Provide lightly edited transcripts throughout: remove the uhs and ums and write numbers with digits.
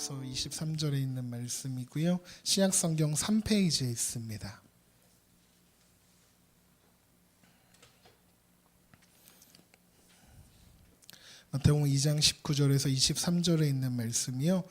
16절에서 23절에 있는 말씀이고요. 신약성경 3페이지에 있습니다. 마태복음 2장 19절에서 23절에 있는 말씀이요.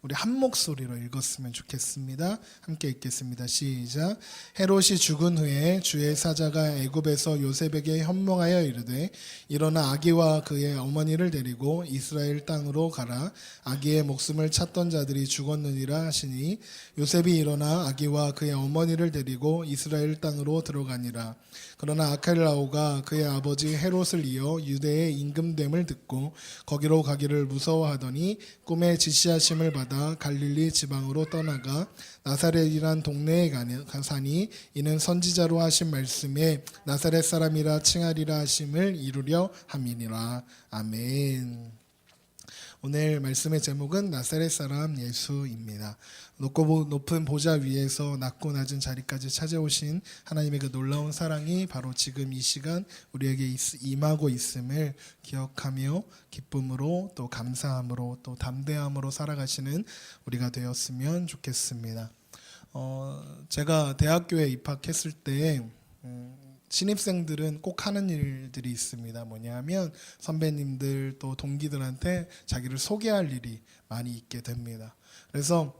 우리 한 목소리로 읽었으면 좋겠습니다. 함께 읽겠습니다. 시작. 헤롯이 죽은 후에 주의 사자가 애굽에서 요셉에게 현몽하여 이르되 일어나 아기와 그의 어머니를 데리고 이스라엘 땅으로 가라. 아기의 목숨을 찾던 자들이 죽었느니라 하시니 요셉이 일어나 아기와 그의 어머니를 데리고 이스라엘 땅으로 들어가니라. 그러나 아켈라오가 그의 아버지 헤롯을 이어 유대의 임금됨을 듣고 거기로 가기를 무서워하더니 꿈에 지시하심을 받아 갈릴리 지방으로 떠나가 나사렛이란 동네에 가사니 이는 선지자로 하신 말씀에 나사렛 사람이라 칭하리라 하심을 이루려 함이니라. 아멘. 오늘 말씀의 제목은 나사렛 사람 예수입니다. 높고 높은 보좌 위에서 낮고 낮은 자리까지 찾아오신 하나님의 그 놀라운 사랑이 바로 지금 이 시간 우리에게 임하고 있음을 기억하며 기쁨으로 또 감사함으로 또 담대함으로 살아가시는 우리가 되었으면 좋겠습니다. 제가 대학교에 입학했을 때 신입생들은 꼭 하는 일들이 있습니다. 뭐냐면 선배님들 또 동기들한테 자기를 소개할 일이 많이 있게 됩니다. 그래서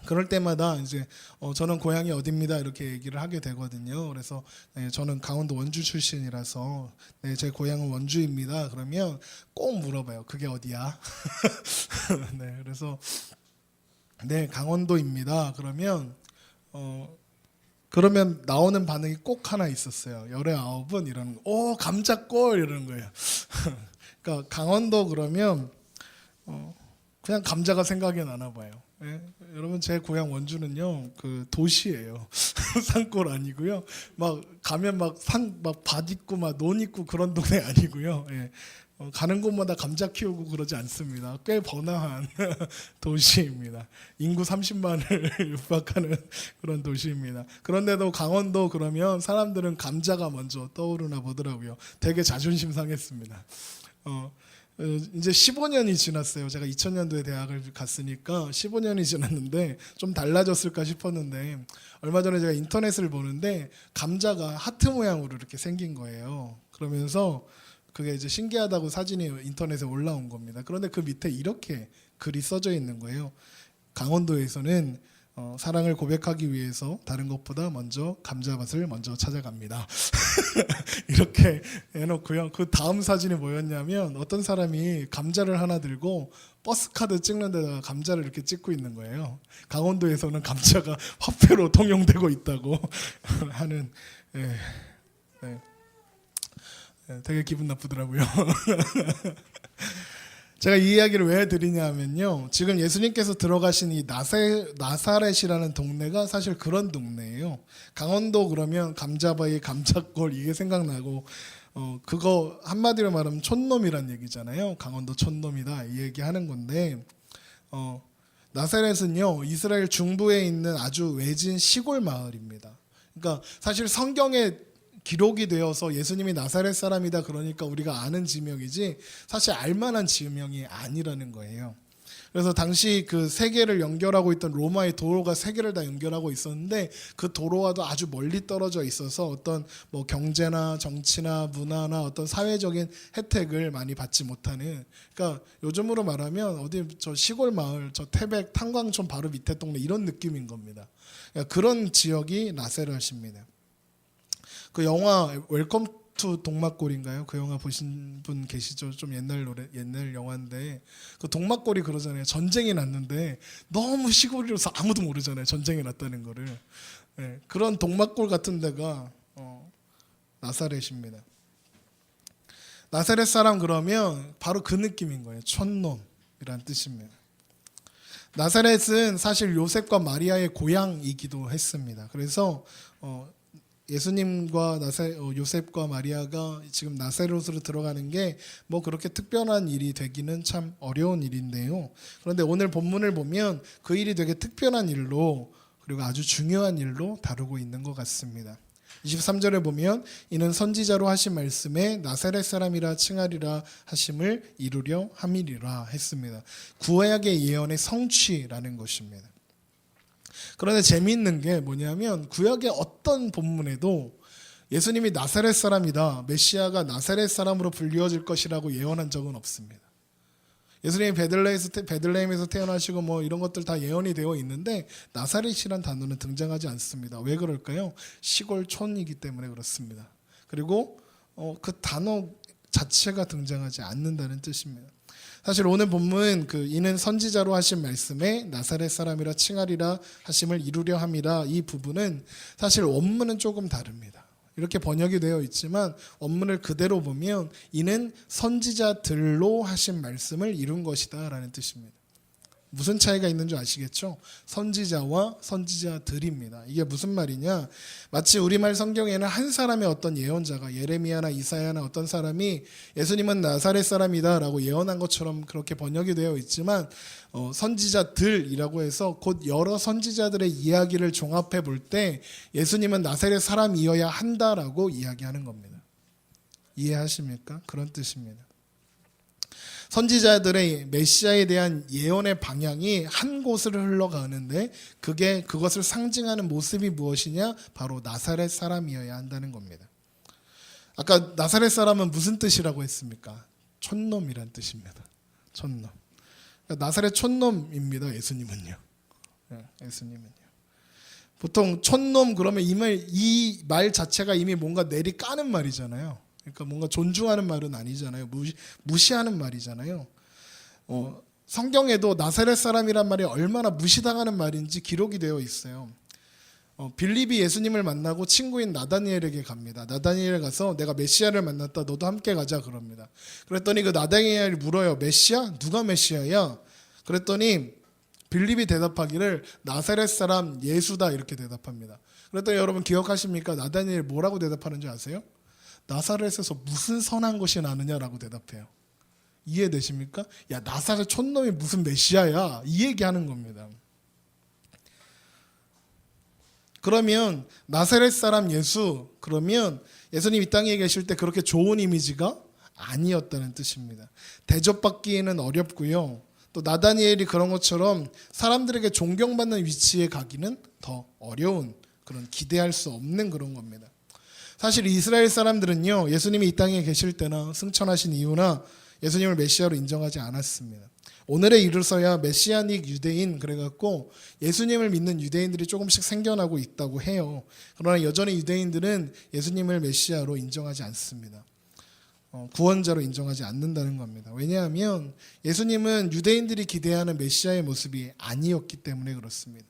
그럴 때마다 이제 저는 고향이 어디입니다 이렇게 얘기를 하게 되거든요. 그래서 네, 저는 강원도 원주 출신이라서 네, 제 고향은 원주입니다. 그러면 꼭 물어봐요. 그게 어디야? 네, 그래서 네, 강원도입니다. 그러면 나오는 반응이 꼭 하나 있었어요. 열의 아홉은 이러는 거. 오, 감자골 이러는 거예요. 그러니까 강원도 그러면 그냥 감자가 생각이 나나 봐요. 예? 여러분 제 고향 원주는요 그 도시예요. 산골 아니고요. 막 가면 막 산 막 밭 있고 막 논 있고 그런 동네 아니고요. 예. 가는 곳마다 감자 키우고 그러지 않습니다. 꽤 번화한 도시입니다. 인구 30만을 육박하는 그런 도시입니다. 그런데도 강원도 그러면 사람들은 감자가 먼저 떠오르나 보더라고요. 되게 자존심 상했습니다. 이제 15년이 지났어요. 제가 2000년도에 대학을 갔으니까 15년이 지났는데 좀 달라졌을까 싶었는데 얼마 전에 제가 인터넷을 보는데 감자가 하트 모양으로 이렇게 생긴 거예요. 그러면서 그게 이제 신기하다고 사진이 인터넷에 올라온 겁니다. 그런데 그 밑에 이렇게 글이 써져 있는 거예요. 강원도에서는 사랑을 고백하기 위해서 다른 것보다 먼저 감자밭을 먼저 찾아갑니다. 이렇게 해놓고요. 그 다음 사진이 뭐였냐면 어떤 사람이 감자를 하나 들고 버스카드 찍는 데다가 감자를 이렇게 찍고 있는 거예요. 강원도에서는 감자가 화폐로 통용되고 있다고 하는 되게 기분 나쁘더라고요. 제가 이 이야기를 왜 드리냐면요. 지금 예수님께서 들어가신 이 나사렛이라는 동네가 사실 그런 동네예요. 강원도 그러면 감자바위, 감자골 이게 생각나고 그거 한마디로 말하면 촌놈이란 얘기잖아요. 강원도 촌놈이다 이 얘기하는 건데 나사렛은요 이스라엘 중부에 있는 아주 외진 시골 마을입니다. 그러니까 사실 성경에 기록이 되어서 예수님이 나사렛 사람이다 그러니까 우리가 아는 지명이지 사실 알만한 지명이 아니라는 거예요. 그래서 당시 그 세계를 연결하고 있던 로마의 도로가 세계를 다 연결하고 있었는데 그 도로와도 아주 멀리 떨어져 있어서 어떤 뭐 경제나 정치나 문화나 어떤 사회적인 혜택을 많이 받지 못하는, 그러니까 요즘으로 말하면 어디 저 시골 마을 저 태백 탄광촌 바로 밑에 동네 이런 느낌인 겁니다. 그러니까 그런 지역이 나사렛입니다. 그 영화 웰컴 투 동막골인가요? 그 영화 보신 분 계시죠? 좀 옛날 영화인데 그 동막골이 그러잖아요. 전쟁이 났는데 너무 시골이라서 아무도 모르잖아요. 전쟁이 났다는 거를. 네, 그런 동막골 같은 데가 나사렛입니다. 나사렛 사람 그러면 바로 그 느낌인 거예요. 촌놈이란 뜻입니다. 나사렛은 사실 요셉과 마리아의 고향이기도 했습니다. 그래서 예수님과 요셉과 마리아가 지금 나사렛으로 들어가는 게 뭐 그렇게 특별한 일이 되기는 참 어려운 일인데요. 그런데 오늘 본문을 보면 그 일이 되게 특별한 일로 그리고 아주 중요한 일로 다루고 있는 것 같습니다. 23절에 보면 이는 선지자로 하신 말씀에 나사렛 사람이라 칭하리라 하심을 이루려 함이리라 했습니다. 구약의 예언의 성취라는 것입니다. 그런데 재미있는 게 뭐냐면 구약의 어떤 본문에도 예수님이 나사렛 사람이다, 메시아가 나사렛 사람으로 불리워질 것이라고 예언한 적은 없습니다. 예수님이 베들레헴에서 태어나시고 뭐 이런 것들 다 예언이 되어 있는데 나사렛이란 단어는 등장하지 않습니다. 왜 그럴까요? 시골촌이기 때문에 그렇습니다. 그리고 그 단어 자체가 등장하지 않는다는 뜻입니다. 사실 오늘 본문 이는 선지자로 하신 말씀에 나사렛 사람이라 칭하리라 하심을 이루려 함이라, 이 부분은 사실 원문은 조금 다릅니다. 이렇게 번역이 되어 있지만 원문을 그대로 보면 이는 선지자들로 하신 말씀을 이룬 것이다 라는 뜻입니다. 무슨 차이가 있는 줄 아시겠죠? 선지자와 선지자들입니다. 이게 무슨 말이냐? 마치 우리말 성경에는 한 사람의 어떤 예언자가, 예레미야나 이사야나 어떤 사람이 예수님은 나사렛 사람이다 라고 예언한 것처럼 그렇게 번역이 되어 있지만 선지자들이라고 해서 곧 여러 선지자들의 이야기를 종합해 볼 때 예수님은 나사렛 사람이어야 한다라고 이야기하는 겁니다. 이해하십니까? 그런 뜻입니다. 선지자들의 메시아에 대한 예언의 방향이 한 곳으로 흘러가는데 그것을 상징하는 모습이 무엇이냐? 바로 나사렛 사람이어야 한다는 겁니다. 아까 나사렛 사람은 무슨 뜻이라고 했습니까? 촌놈이란 뜻입니다. 촌놈. 나사렛 촌놈입니다. 예수님은요. 예수님은요. 보통 촌놈 그러면 이 말 자체가 이미 뭔가 내리 까는 말이잖아요. 그러니까 뭔가 존중하는 말은 아니잖아요. 무시하는 말이잖아요. 성경에도 나사렛 사람이란 말이 얼마나 무시당하는 말인지 기록이 되어 있어요. 빌립이 예수님을 만나고 친구인 나다니엘에게 갑니다. 나다니엘 가서 내가 메시아를 만났다, 너도 함께 가자 그럽니다. 그랬더니 그 나다니엘이 물어요. 메시아? 누가 메시아야? 그랬더니 빌립이 대답하기를 나사렛 사람 예수다 이렇게 대답합니다. 그랬더니 여러분 기억하십니까? 나다니엘 뭐라고 대답하는지 아세요? 나사렛에서 무슨 선한 것이 나느냐라고 대답해요. 이해되십니까? 야, 나사렛 촌놈이 무슨 메시아야, 이 얘기하는 겁니다. 그러면 나사렛 사람 예수, 그러면 예수님 이 땅에 계실 때 그렇게 좋은 이미지가 아니었다는 뜻입니다. 대접받기에는 어렵고요. 또 나다니엘이 그런 것처럼 사람들에게 존경받는 위치에 가기는 더 어려운, 그런 기대할 수 없는 그런 겁니다. 사실 이스라엘 사람들은요, 예수님이 이 땅에 계실 때나 승천하신 이후나 예수님을 메시아로 인정하지 않았습니다. 오늘에 이르러서야 메시아닉 유대인 그래갖고 예수님을 믿는 유대인들이 조금씩 생겨나고 있다고 해요. 그러나 여전히 유대인들은 예수님을 메시아로 인정하지 않습니다. 구원자로 인정하지 않는다는 겁니다. 왜냐하면 예수님은 유대인들이 기대하는 메시아의 모습이 아니었기 때문에 그렇습니다.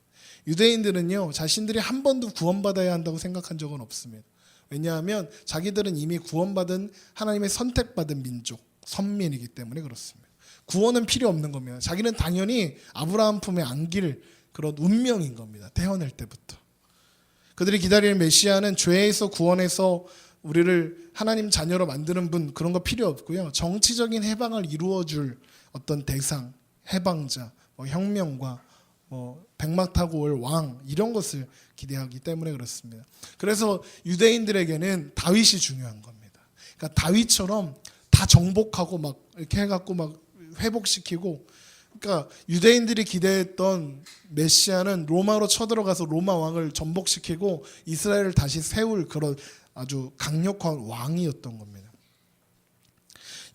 유대인들은요, 자신들이 한 번도 구원받아야 한다고 생각한 적은 없습니다. 왜냐하면 자기들은 이미 구원받은 하나님의 선택받은 민족, 선민이기 때문에 그렇습니다. 구원은 필요 없는 겁니다. 자기는 당연히 아브라함 품에 안길 그런 운명인 겁니다. 태어날 때부터. 그들이 기다리는 메시아는 죄에서 구원해서 우리를 하나님 자녀로 만드는 분, 그런 거 필요 없고요. 정치적인 해방을 이루어줄 어떤 대상, 해방자, 혁명과 백막 타고 올 왕, 이런 것을 기대하기 때문에 그렇습니다. 그래서 유대인들에게는 다윗이 중요한 겁니다. 그러니까 다윗처럼 다 정복하고 막 이렇게 해갖고 막 회복시키고, 그러니까 유대인들이 기대했던 메시아는 로마로 쳐들어가서 로마 왕을 전복시키고 이스라엘을 다시 세울 그런 아주 강력한 왕이었던 겁니다.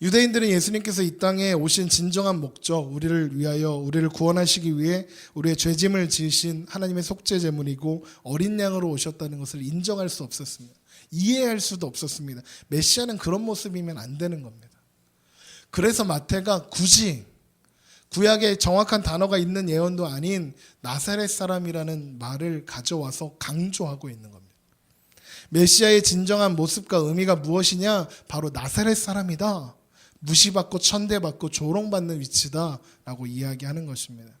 유대인들은 예수님께서 이 땅에 오신 진정한 목적, 우리를 위하여, 우리를 구원하시기 위해 우리의 죄짐을 지으신 하나님의 속죄 제물이고 어린 양으로 오셨다는 것을 인정할 수 없었습니다. 이해할 수도 없었습니다. 메시아는 그런 모습이면 안 되는 겁니다. 그래서 마태가 굳이 구약에 정확한 단어가 있는 예언도 아닌 나사렛 사람이라는 말을 가져와서 강조하고 있는 겁니다. 메시아의 진정한 모습과 의미가 무엇이냐? 바로 나사렛 사람이다. 무시받고 천대받고 조롱받는 위치다라고 이야기하는 것입니다.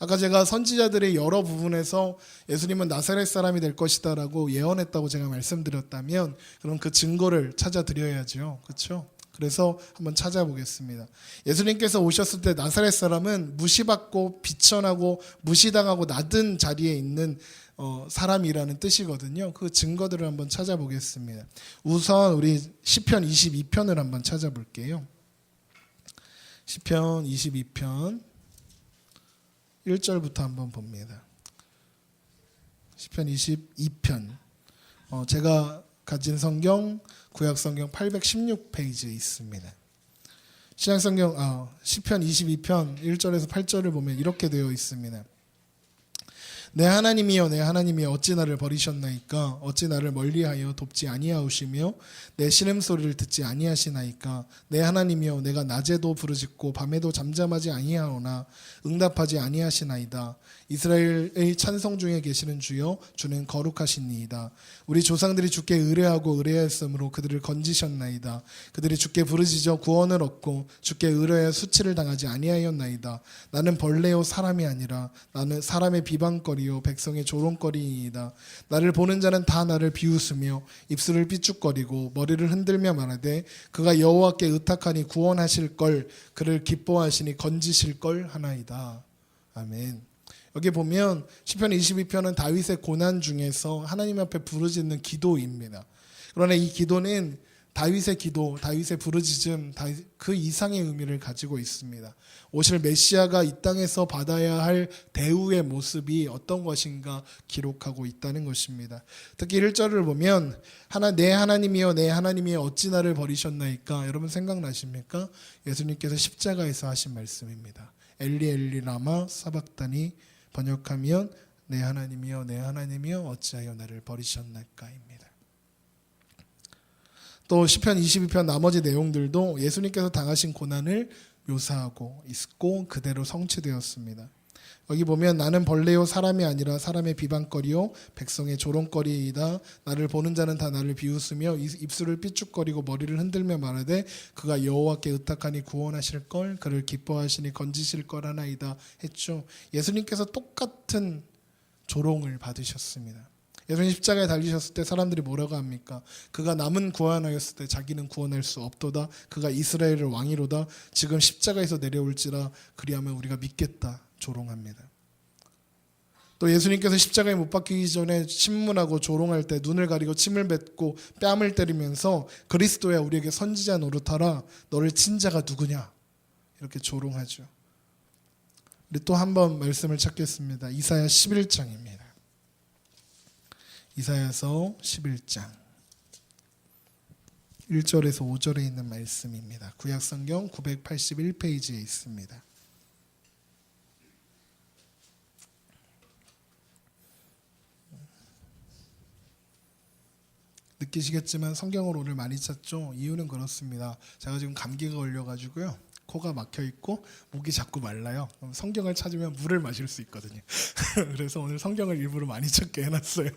아까 제가 선지자들의 여러 부분에서 예수님은 나사렛 사람이 될 것이다라고 예언했다고 제가 말씀드렸다면 그럼 그 증거를 찾아드려야죠. 그렇죠? 그래서 한번 찾아보겠습니다. 예수님께서 오셨을 때 나사렛 사람은 무시받고 비천하고 무시당하고 낮은 자리에 있는 사람이라는 뜻이거든요. 그 증거들을 한번 찾아보겠습니다. 우선 우리 시편 22편을 한번 찾아볼게요. 시편 22편 1절부터 한번 봅니다. 시편 22편 제가 가진 성경 구약성경 816페이지에 있습니다. 신약성경 시편 22편 1절에서 8절을 보면 이렇게 되어 있습니다. 내 하나님이여 내 하나님이여 어찌 나를 버리셨나이까 어찌 나를 멀리하여 돕지 아니하시며 내 신음소리를 듣지 아니하시나이까 내 하나님이여 내가 낮에도 부르짖고 밤에도 잠잠하지 아니하오나 응답하지 아니하시나이다. 이스라엘의 찬송 중에 계시는 주여 주는 거룩하시니이다. 우리 조상들이 주께 의뢰하고 의뢰하였으므로 그들을 건지셨나이다. 그들이 주께 부르짖어 구원을 얻고 주께 의뢰하여 수치를 당하지 아니하였나이다. 나는 벌레요 사람이 아니라 나는 사람의 비방거리요 백성의 조롱거리이다. 나를 보는 자는 다 나를 비웃으며 입술을 삐죽거리고 머리를 흔들며 말하되 그가 여호와께 의탁하니 구원하실 걸 그를 기뻐하시니 건지실 걸 하나이다. 아멘. 여기 보면 시편 22편은 다윗의 고난 중에서 하나님 앞에 부르짖는 기도입니다. 그러나 이 기도는 다윗의 기도, 다윗의 부르짖음, 그 이상의 의미를 가지고 있습니다. 오실 메시아가 이 땅에서 받아야 할 대우의 모습이 어떤 것인가 기록하고 있다는 것입니다. 특히 1절을 보면 내 하나님이여 내 하나님이여 어찌 나를 버리셨나이까. 여러분 생각나십니까? 예수님께서 십자가에서 하신 말씀입니다. 엘리 엘리 라마 사박다니, 번역하면 내 하나님이여 내 하나님이여 어찌하여 나를 버리셨나이까입니다. 또 시편 22편 나머지 내용들도 예수님께서 당하신 고난을 묘사하고 있고 그대로 성취되었습니다. 여기 보면 나는 벌레요 사람이 아니라 사람의 비방거리요 백성의 조롱거리이다. 나를 보는 자는 다 나를 비웃으며 입술을 삐죽거리고 머리를 흔들며 말하되 그가 여호와께 의탁하니 구원하실 걸 그를 기뻐하시니 건지실 걸 하나이다 했죠. 예수님께서 똑같은 조롱을 받으셨습니다. 예수님 십자가에 달리셨을 때 사람들이 뭐라고 합니까? 그가 남은 구원하였을 때 자기는 구원할 수 없도다. 그가 이스라엘의 왕이로다. 지금 십자가에서 내려올지라 그리하면 우리가 믿겠다. 조롱합니다. 또 예수님께서 십자가에 못 박히기 전에 신문하고 조롱할 때 눈을 가리고 침을 뱉고 뺨을 때리면서 그리스도야 우리에게 선지자 노릇하라. 너를 친 자가 누구냐? 이렇게 조롱하죠. 우리 또 한 번 말씀을 찾겠습니다. 이사야 11장입니다. 이사야서 11장 1절에서 5절에 있는 말씀입니다. 구약성경 981페이지에 있습니다. 느끼시겠지만 성경을 오늘 많이 찾죠. 이유는 그렇습니다. 제가 지금 감기가 걸려가지고요. 코가 막혀있고 목이 자꾸 말라요. 그럼 성경을 찾으면 물을 마실 수 있거든요. 그래서 오늘 성경을 일부러 많이 찾게 해놨어요.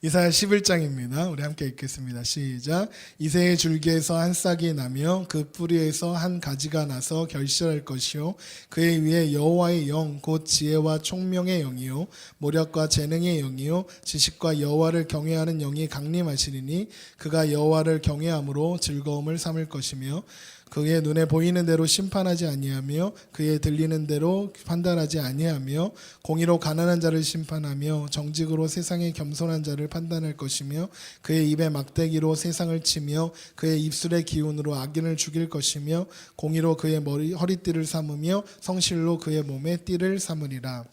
이사야 11장입니다. 우리 함께 읽겠습니다. 시작. 이새의 줄기에서 한 싹이 나며 그 뿌리에서 한 가지가 나서 결실할 것이요 그의 위에 여호와의 영 곧 지혜와 총명의 영이요 모략과 재능의 영이요 지식과 여호와를 경외하는 영이 강림하시리니 그가 여호와를 경외함으로 즐거움을 삼을 것이며 그의 눈에 보이는 대로 심판하지 아니하며 그의 들리는 대로 판단하지 아니하며 공의로 가난한 자를 심판하며 정직으로 세상의 겸손한 자를 판단할 것이며 그의 입에 막대기로 세상을 치며 그의 입술의 기운으로 악인을 죽일 것이며 공의로 그의 허리띠를 삼으며 성실로 그의 몸에 띠를 삼으리라.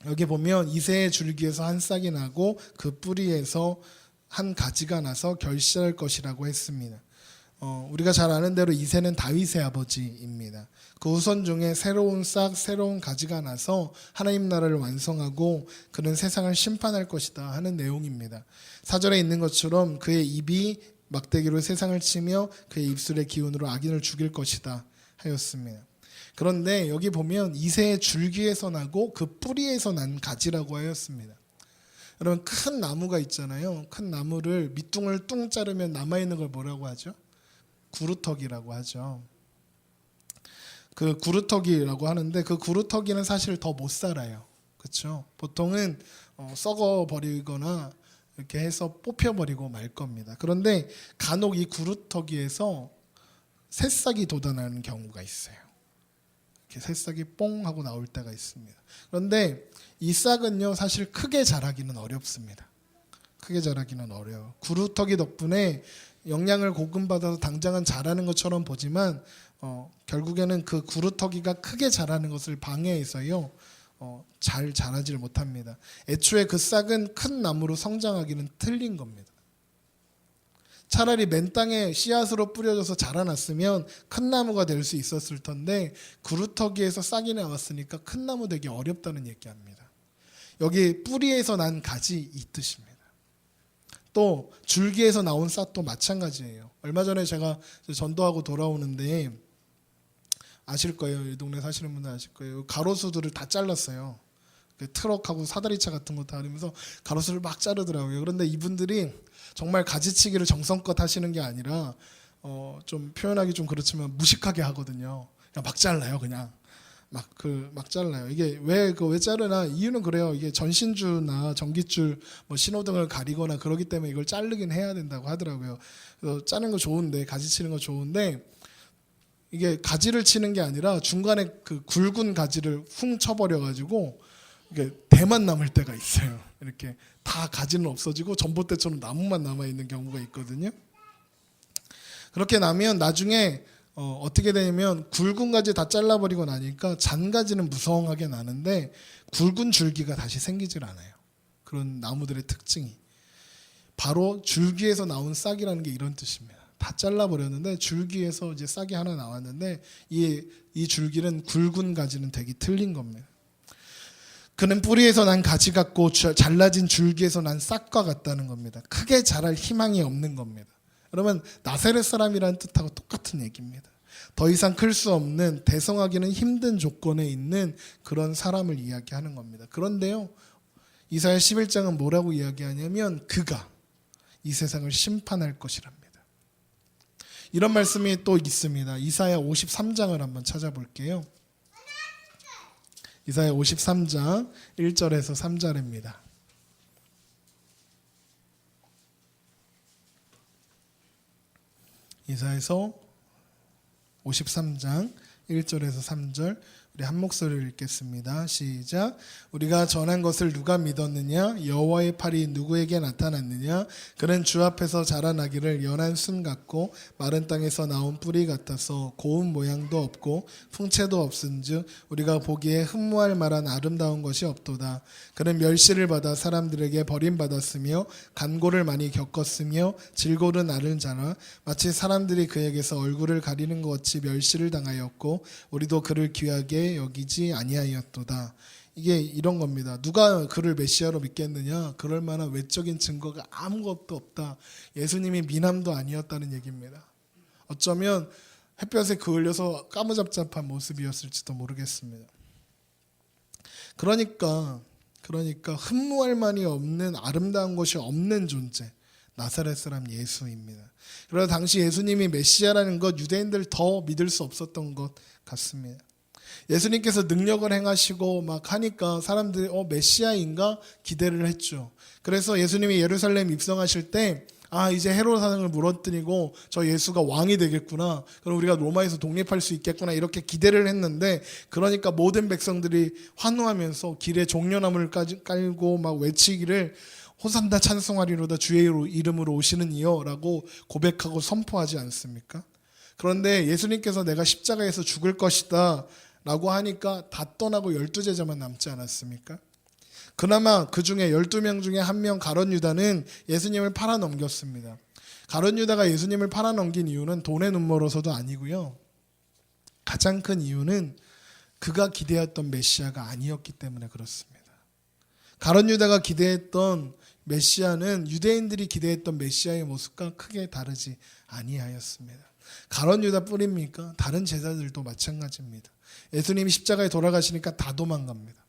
여기 보면 이새의 줄기에서 한 싹이 나고 그 뿌리에서 한 가지가 나서 결실할 것이라고 했습니다. 우리가 잘 아는 대로 이새는 다윗의 아버지입니다. 그 후손 중에 새로운 싹, 새로운 가지가 나서 하나님 나라를 완성하고 그는 세상을 심판할 것이다 하는 내용입니다. 사절에 있는 것처럼 그의 입이 막대기로 세상을 치며 그의 입술의 기운으로 악인을 죽일 것이다 하였습니다. 그런데 여기 보면 이새의 줄기에서 나고 그 뿌리에서 난 가지라고 하였습니다. 여러분 큰 나무가 있잖아요. 큰 나무를 밑둥을 뚱 자르면 남아있는 걸 뭐라고 하죠? 구루터기라고 하죠. 그 구루터기라고 하는데 그 구루터기는 사실 더 못 살아요. 그렇죠? 보통은 썩어 버리거나 이렇게 해서 뽑혀버리고 말 겁니다. 그런데 간혹 이 구루터기에서 새싹이 돋아나는 경우가 있어요. 이렇게 새싹이 뽕 하고 나올 때가 있습니다. 그런데 이 싹은요, 사실 크게 자라기는 어렵습니다. 크게 자라기는 어려워요. 구루터기 덕분에 영양을 공급받아서 당장은 자라는 것처럼 보지만 결국에는 그 구루터기가 크게 자라는 것을 방해해서요, 잘 자라지를 못합니다. 애초에 그 싹은 큰 나무로 성장하기는 틀린 겁니다. 차라리 맨 땅에 씨앗으로 뿌려져서 자라났으면 큰 나무가 될 수 있었을 텐데 구루터기에서 싹이 나왔으니까 큰 나무 되기 어렵다는 얘기합니다. 여기 뿌리에서 난 가지 이 뜻입니다. 또 줄기에서 나온 싹도 마찬가지예요. 얼마 전에 제가 전도하고 돌아오는데 아실 거예요. 이 동네 사시는 분들 아실 거예요. 가로수들을 다 잘랐어요. 트럭하고 사다리차 같은 거 다니면서 가로수를 막 자르더라고요. 그런데 이분들이 정말 가지치기를 정성껏 하시는 게 아니라 좀 표현하기 좀 그렇지만 무식하게 하거든요. 그냥 막 잘라요. 그냥 막 잘라요. 이게 왜 자르나 이유는 그래요. 이게 전신주나 전깃줄 뭐 신호등을 가리거나 그러기 때문에 이걸 자르긴 해야 된다고 하더라고요. 그래서 자르는 거 좋은데, 가지 치는 거 좋은데, 이게 가지를 치는 게 아니라 중간에 그 굵은 가지를 훅 쳐버려 가지고 이게 대만 남을 때가 있어요. 이렇게 다 가지는 없어지고 전봇대처럼 나무만 남아 있는 경우가 있거든요. 그렇게 나면 나중에 어떻게 되냐면 굵은 가지 다 잘라버리고 나니까 잔가지는 무성하게 나는데 굵은 줄기가 다시 생기질 않아요. 그런 나무들의 특징이 바로 줄기에서 나온 싹이라는 게 이런 뜻입니다. 다 잘라버렸는데 줄기에서 이제 싹이 하나 나왔는데 이 줄기는 굵은 가지는 되게 틀린 겁니다. 그는 뿌리에서 난 가지 같고 잘라진 줄기에서 난 싹과 같다는 겁니다. 크게 자랄 희망이 없는 겁니다. 그러면 나사렛 사람이라는 뜻하고 똑같은 얘기입니다. 더 이상 클 수 없는, 대성하기는 힘든 조건에 있는 그런 사람을 이야기하는 겁니다. 그런데요, 이사야 11장은 뭐라고 이야기하냐면 그가 이 세상을 심판할 것이랍니다. 이런 말씀이 또 있습니다. 이사야 53장을 한번 찾아볼게요. 이사야 53장 1절에서 3절입니다. 이사야서 53장 1절에서 3절 우리 한 목소리를 읽겠습니다. 시작. 우리가 전한 것을 누가 믿었느냐? 여호와의 팔이 누구에게 나타났느냐? 그는 주 앞에서 자라나기를 연한 순 같고 마른 땅에서 나온 뿌리 같아서 고운 모양도 없고 풍채도 없은즉 우리가 보기에 흠모할 만한 아름다운 것이 없도다. 그는 멸시를 받아 사람들에게 버림받았으며 간고를 많이 겪었으며 질고를 앓은 자라 마치 사람들이 그에게서 얼굴을 가리는 것 같이 멸시를 당하였고 우리도 그를 귀하게 여기지 아니하였도다. 이게 이런 겁니다. 누가 그를 메시아로 믿겠느냐? 그럴 만한 외적인 증거가 아무것도 없다. 예수님이 미남도 아니었다는 얘기입니다. 어쩌면 햇볕에 그을려서 까무잡잡한 모습이었을지도 모르겠습니다. 그러니까 흠모할 만이 없는, 아름다운 것이 없는 존재, 나사렛 사람 예수입니다. 그러나 당시 예수님이 메시아라는 것 유대인들 더 믿을 수 없었던 것 같습니다. 예수님께서 능력을 행하시고 막 하니까 사람들이 메시아인가 기대를 했죠. 그래서 예수님이 예루살렘 입성하실 때 이제 헤롯 왕을 물어뜯고 저 예수가 왕이 되겠구나. 그럼 우리가 로마에서 독립할 수 있겠구나. 이렇게 기대를 했는데 그러니까 모든 백성들이 환호하면서 길에 종려나무를 깔고 막 외치기를 호산나 찬송하리로다 주의 이름으로 오시는 이여 라고 고백하고 선포하지 않습니까? 그런데 예수님께서 내가 십자가에서 죽을 것이다 라고 하니까 다 떠나고 12제자만 남지 않았습니까? 그나마 그 중에 12명 중에 한 명 가룟 유다는 예수님을 팔아넘겼습니다. 가룟 유다가 예수님을 팔아넘긴 이유는 돈에 눈멀어서도 아니고요. 가장 큰 이유는 그가 기대했던 메시아가 아니었기 때문에 그렇습니다. 가룟 유다가 기대했던 메시아는 유대인들이 기대했던 메시아의 모습과 크게 다르지 아니하였습니다. 가룟 유다 뿐입니까? 다른 제자들도 마찬가지입니다. 예수님이 십자가에 돌아가시니까 다 도망갑니다.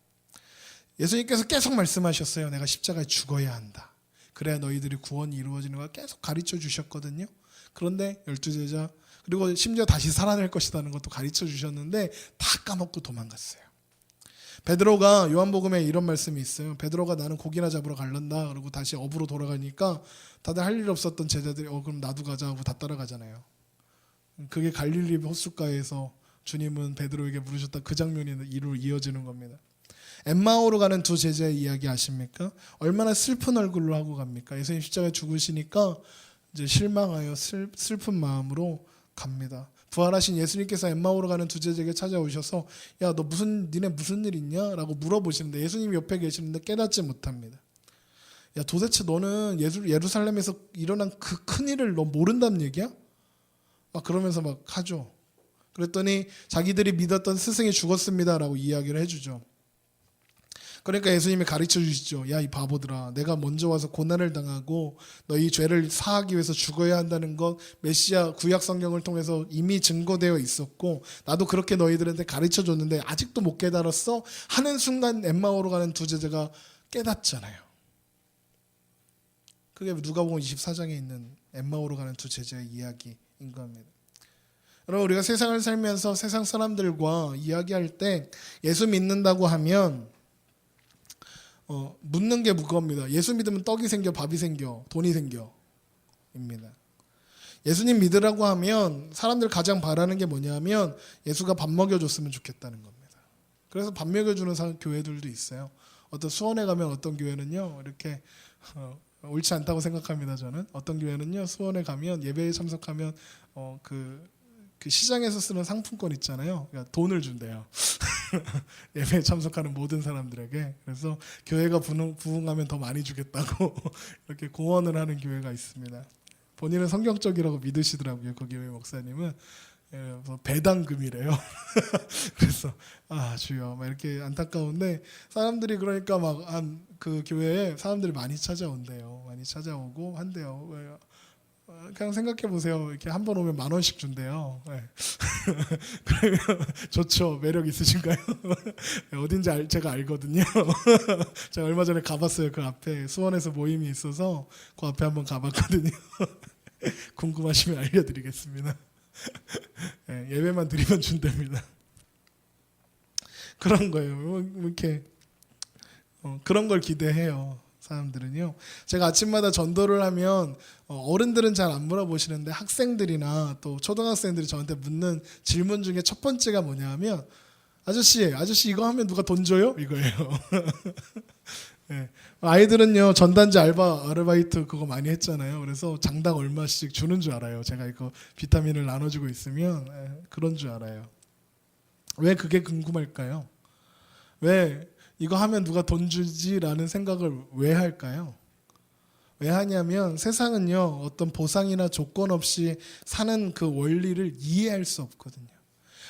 예수님께서 계속 말씀하셨어요. 내가 십자가에 죽어야 한다. 그래야 너희들이 구원이 이루어지는 걸 계속 가르쳐 주셨거든요. 그런데 12제자 그리고 심지어 다시 살아날 것이라는 것도 가르쳐 주셨는데 다 까먹고 도망갔어요. 베드로가 요한복음에 이런 말씀이 있어요. 베드로가 나는 고기나 잡으러 갈란다. 그러고 다시 업으로 돌아가니까 다들 할 일 없었던 제자들이 그럼 나도 가자 하고 다 따라가잖아요. 그게 갈릴리 호숫가에서 주님은 베드로에게 물으셨다. 그 장면이 이로 이어지는 겁니다. 엠마오로 가는 두 제자의 이야기 아십니까? 얼마나 슬픈 얼굴로 하고 갑니까? 예수님 십자가에 죽으시니까 이제 실망하여 슬픈 마음으로 갑니다. 부활하신 예수님께서 엠마오로 가는 두 제자에게 찾아오셔서 야, 너 니네 무슨 일 있냐? 라고 물어보시는데 예수님이 옆에 계시는데 깨닫지 못합니다. 야, 도대체 너는 예루살렘에서 일어난 그 큰일을 너 모른다는 얘기야? 막 그러면서 막 하죠. 그랬더니 자기들이 믿었던 스승이 죽었습니다 라고 이야기를 해주죠. 그러니까 예수님이 가르쳐 주시죠. 야, 이 바보들아, 내가 먼저 와서 고난을 당하고 너희 죄를 사하기 위해서 죽어야 한다는 것 메시아 구약 성경을 통해서 이미 증거되어 있었고 나도 그렇게 너희들한테 가르쳐 줬는데 아직도 못 깨달았어? 하는 순간 엠마오로 가는 두 제자가 깨닫잖아요. 그게 누가복음 24장에 있는 엠마오로 가는 두 제자의 이야기인 겁니다. 여러분, 우리가 세상을 살면서 세상 사람들과 이야기할 때 예수 믿는다고 하면 묻는 게 그겁니다. 예수 믿으면 떡이 생겨, 밥이 생겨, 돈이 생겨 입니다. 예수님 믿으라고 하면 사람들 가장 바라는 게 뭐냐면 예수가 밥 먹여줬으면 좋겠다는 겁니다. 그래서 밥 먹여주는 교회들도 있어요. 어떤 수원에 가면 어떤 교회는요 이렇게 옳지 않다고 생각합니다. 저는 어떤 교회는요 수원에 가면 예배에 참석하면 그 시장에서 쓰는 상품권 있잖아요. 그러니까 돈을 준대요. 예배에 참석하는 모든 사람들에게. 그래서 교회가 부흥하면 더 많이 주겠다고 이렇게 공언을 하는 교회가 있습니다. 본인은 성경적이라고 믿으시더라고요. 그 교회 목사님은. 배당금이래요. 그래서 주여 막 이렇게 안타까운데 사람들이 그러니까 막 그 교회에 사람들이 많이 찾아온대요. 많이 찾아오고 한대요. 그냥 생각해 보세요. 이렇게 한 번 오면 10,000원씩 준대요. 네. 그러면 좋죠. 매력 있으신가요? 어딘지 제가 알거든요. 제가 얼마 전에 가봤어요. 그 앞에 수원에서 모임이 있어서 그 앞에 한번 가봤거든요. 궁금하시면 알려드리겠습니다. 네, 예배만 드리면 준답니다. 그런 거예요. 이렇게 그런 걸 기대해요. 사람들은요. 제가 아침마다 전도를 하면 어른들은 잘 안 물어보시는데 학생들이나 또 초등학생들이 저한테 묻는 질문 중에 첫 번째가 뭐냐면 아저씨 이거 하면 누가 돈 줘요? 이거예요. 네. 아이들은요 전단지 아르바이트 그거 많이 했잖아요. 그래서 장당 얼마씩 주는 줄 알아요. 제가 이거 비타민을 나눠주고 있으면 그런 줄 알아요. 왜 그게 궁금할까요? 왜 이거 하면 누가 돈 주지라는 생각을 왜 할까요? 왜 하냐면 세상은요 어떤 보상이나 조건 없이 사는 그 원리를 이해할 수 없거든요.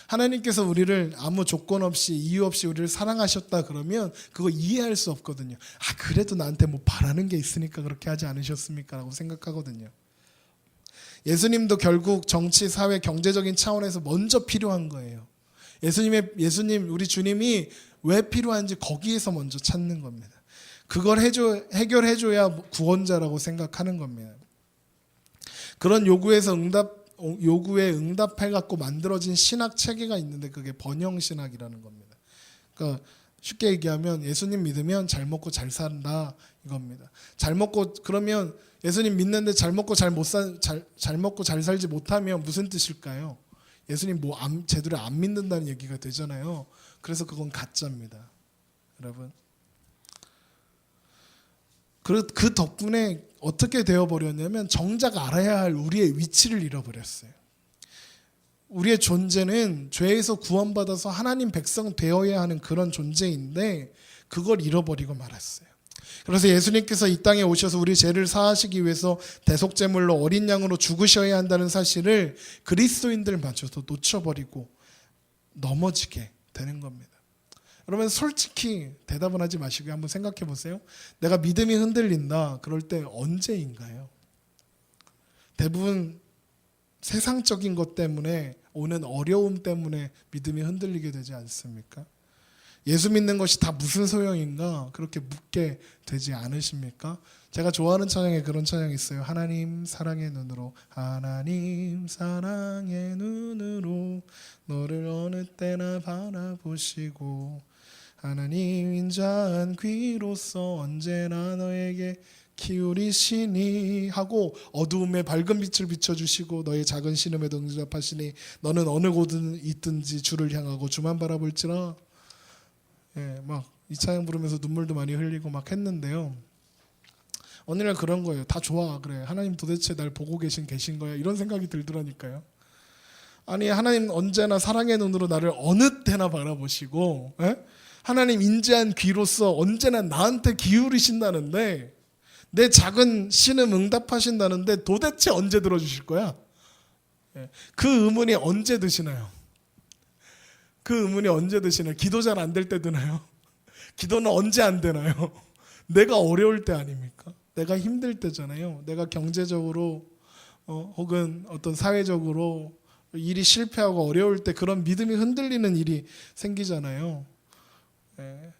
하나님께서 우리를 아무 조건 없이 이유 없이 우리를 사랑하셨다 그러면 그거 이해할 수 없거든요. 그래도 나한테 뭐 바라는 게 있으니까 그렇게 하지 않으셨습니까? 라고 생각하거든요. 예수님도 결국 정치, 사회, 경제적인 차원에서 먼저 필요한 거예요. 예수님 우리 주님이 왜 필요한지 거기에서 먼저 찾는 겁니다. 그걸 해결해줘야 구원자라고 생각하는 겁니다. 그런 요구에 응답해갖고 만들어진 신학 체계가 있는데 그게 번영신학이라는 겁니다. 그러니까 쉽게 얘기하면 예수님 믿으면 잘 먹고 잘 산다 이겁니다. 잘 먹고 그러면 예수님 믿는데 잘 먹고 잘 먹고 잘 살지 못하면 무슨 뜻일까요? 예수님 제대로 안 믿는다는 얘기가 되잖아요. 그래서 그건 가짜입니다. 여러분. 그 덕분에 어떻게 되어버렸냐면 정작 알아야 할 우리의 위치를 잃어버렸어요. 우리의 존재는 죄에서 구원받아서 하나님 백성 되어야 하는 그런 존재인데 그걸 잃어버리고 말았어요. 그래서 예수님께서 이 땅에 오셔서 우리 죄를 사하시기 위해서 대속제물로 어린 양으로 죽으셔야 한다는 사실을 그리스도인들마저도 놓쳐버리고 넘어지게 되는 겁니다. 여러분 솔직히 대답은 하지 마시고 한번 생각해 보세요. 내가 믿음이 흔들린다. 그럴 때 언제인가요? 대부분 세상적인 것 때문에 오는 어려움 때문에 믿음이 흔들리게 되지 않습니까? 예수 믿는 것이 다 무슨 소용인가 그렇게 묻게 되지 않으십니까? 제가 좋아하는 찬양에 그런 찬양이 있어요. 하나님 사랑의 눈으로 하나님 사랑의 눈으로 너를 어느 때나 바라보시고 하나님 인자한 귀로서 언제나 너에게 기울이시니 하고 어두움에 밝은 빛을 비춰주시고 너의 작은 신음에도 응답하시니 너는 어느 곳에 있든지 주를 향하고 주만 바라볼지라. 막 이 찬양 부르면서 눈물도 많이 흘리고 막 했는데요. 오늘날 그런 거예요. 다 좋아. 그래. 하나님 도대체 날 보고 계신 거야. 이런 생각이 들더라니까요. 아니 하나님 언제나 사랑의 눈으로 나를 어느 때나 바라보시고 하나님 인자한 귀로서 언제나 나한테 기울이신다는데 내 작은 신음 응답하신다는데 도대체 언제 들어주실 거야? 그 의문이 언제 드시나요? 그 의문이 언제 드시나요? 기도 잘 안 될 때 드나요? 기도는 언제 안 되나요? 내가 어려울 때 아닙니까? 내가 힘들 때잖아요. 내가 경제적으로 혹은 어떤 사회적으로 일이 실패하고 어려울 때 그런 믿음이 흔들리는 일이 생기잖아요.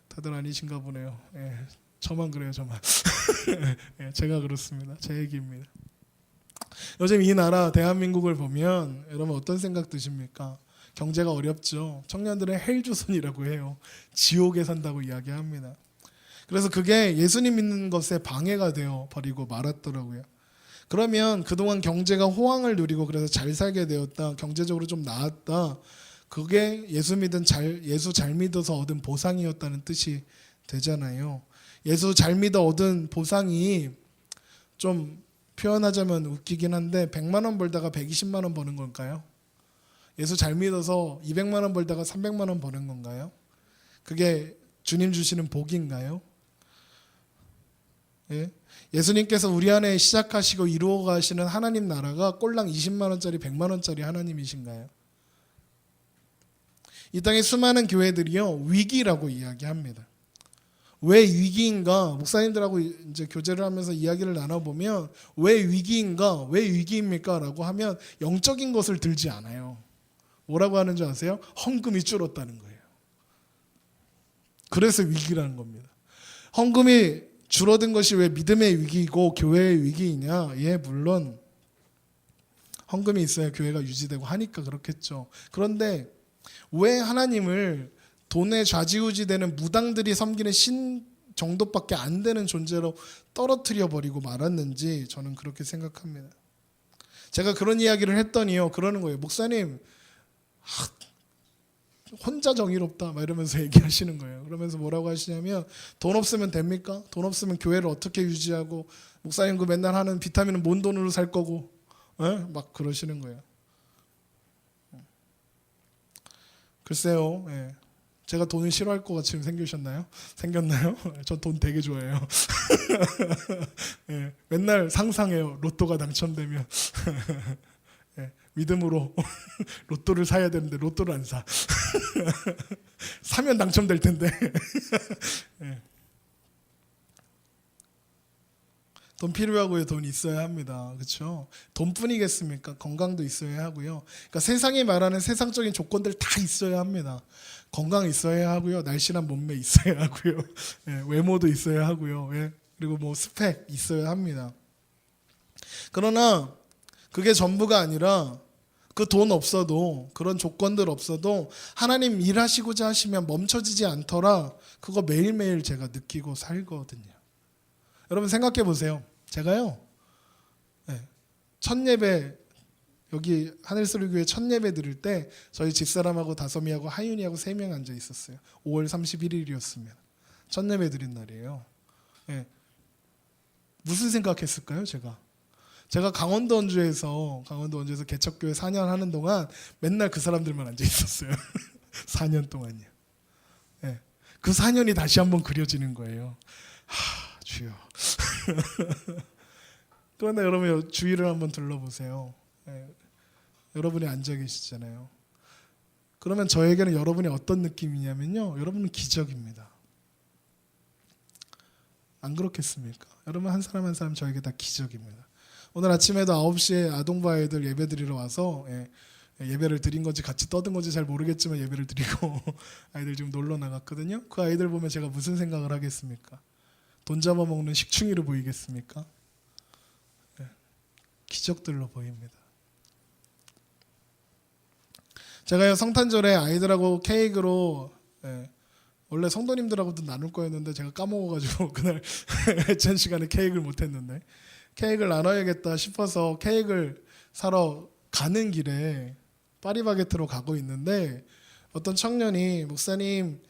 다들 아니신가 보네요. 저만 그래요, 저만. 제가 그렇습니다. 제 얘기입니다. 요즘 이 나라 대한민국을 보면 여러분 어떤 생각 드십니까? 경제가 어렵죠. 청년들은 헬조선이라고 해요. 지옥에 산다고 이야기합니다. 그래서 그게 예수님 믿는 것에 방해가 되어 버리고 말았더라고요. 그러면 그동안 경제가 호황을 누리고 그래서 잘 살게 되었다. 경제적으로 좀 나았다. 그게 예수 잘 믿어서 얻은 보상이었다는 뜻이 되잖아요. 예수 잘 믿어 얻은 보상이 좀 표현하자면 웃기긴 한데 100만 원 벌다가 120만 원 버는 걸까요? 예수 잘 믿어서 200만 원 벌다가 300만 원 버는 건가요? 그게 주님 주시는 복인가요? 예수님께서 우리 안에 시작하시고 이루어 가시는 하나님 나라가 꼴랑 20만 원짜리 100만 원짜리 하나님이신가요? 이 땅의 수많은 교회들이요 위기라고 이야기합니다. 왜 위기인가? 목사님들하고 이제 교제를 하면서 이야기를 나눠보면 왜 위기인가? 왜 위기입니까? 라고 하면 영적인 것을 들지 않아요. 뭐라고 하는 줄 아세요? 헌금이 줄었다는 거예요. 그래서 위기라는 겁니다. 헌금이 줄어든 것이 왜 믿음의 위기이고 교회의 위기이냐? 물론 헌금이 있어야 교회가 유지되고 하니까 그렇겠죠. 그런데 왜 하나님을 돈에 좌지우지되는 무당들이 섬기는 신 정도밖에 안 되는 존재로 떨어뜨려 버리고 말았는지 저는 그렇게 생각합니다. 제가 그런 이야기를 했더니요 그러는 거예요. 목사님 혼자 정의롭다 막 이러면서 얘기하시는 거예요. 그러면서 뭐라고 하시냐면 돈 없으면 됩니까? 돈 없으면 교회를 어떻게 유지하고 목사님 그 맨날 하는 비타민은 뭔 돈으로 살 거고 막 그러시는 거예요. 글쎄요. 제가 돈을 싫어할 것 같이 생기셨나요? 생겼나요? 전 돈 되게 좋아해요. 맨날 상상해요. 로또가 당첨되면 믿음으로 로또를 사야 되는데 로또를 안 사. 사면 당첨될 텐데. 돈 필요하고요. 돈 있어야 합니다. 그렇죠? 돈뿐이겠습니까? 건강도 있어야 하고요. 그러니까 세상이 말하는 세상적인 조건들 다 있어야 합니다. 건강 있어야 하고요. 날씬한 몸매 있어야 하고요. 외모도 있어야 하고요. 그리고 뭐 스펙 있어야 합니다. 그러나 그게 전부가 아니라 그 돈 없어도 그런 조건들 없어도 하나님 일하시고자 하시면 멈춰지지 않더라. 그거 매일매일 제가 느끼고 살거든요. 여러분 생각해 보세요. 제가요 첫 예배 여기 하늘소리교회 첫 예배 드릴 때 저희 집사람하고 다솜이하고 하윤이하고 3명 앉아 있었어요. 5월 31일이었습니다. 첫 예배 드린 날이에요. 무슨 생각했을까요? 제가 강원도 원주에서 개척교회 4년 하는 동안 맨날 그 사람들만 앉아 있었어요. 4년 동안요. 그 4년이 다시 한번 그려지는 거예요. 주여. 그런데 여러분 주위를 한번 둘러보세요. 여러분이 앉아 계시잖아요. 그러면 저에게는 여러분이 어떤 느낌이냐면요. 여러분은 기적입니다. 안 그렇겠습니까? 여러분 한 사람 한 사람 저에게 다 기적입니다. 오늘 아침에도 9시에 아동부 아이들 예배 드리러 와서 예배를 드린 건지 같이 떠든 건지 잘 모르겠지만 예배를 드리고 아이들 지금 놀러 나갔거든요. 그 아이들 보면 제가 무슨 생각을 하겠습니까? 돈 잡아먹는 식충이로 보이겠습니까? 기적들로 보입니다. 제가요 성탄절에 아이들하고 케이크로 원래 성도님들하고도 나눌 거였는데 제가 까먹어가지고 그날 예찬 시간에 케이크를 못했는데 케이크를 나눠야겠다 싶어서 케이크를 사러 가는 길에 파리바게트로 가고 있는데 어떤 청년이 목사님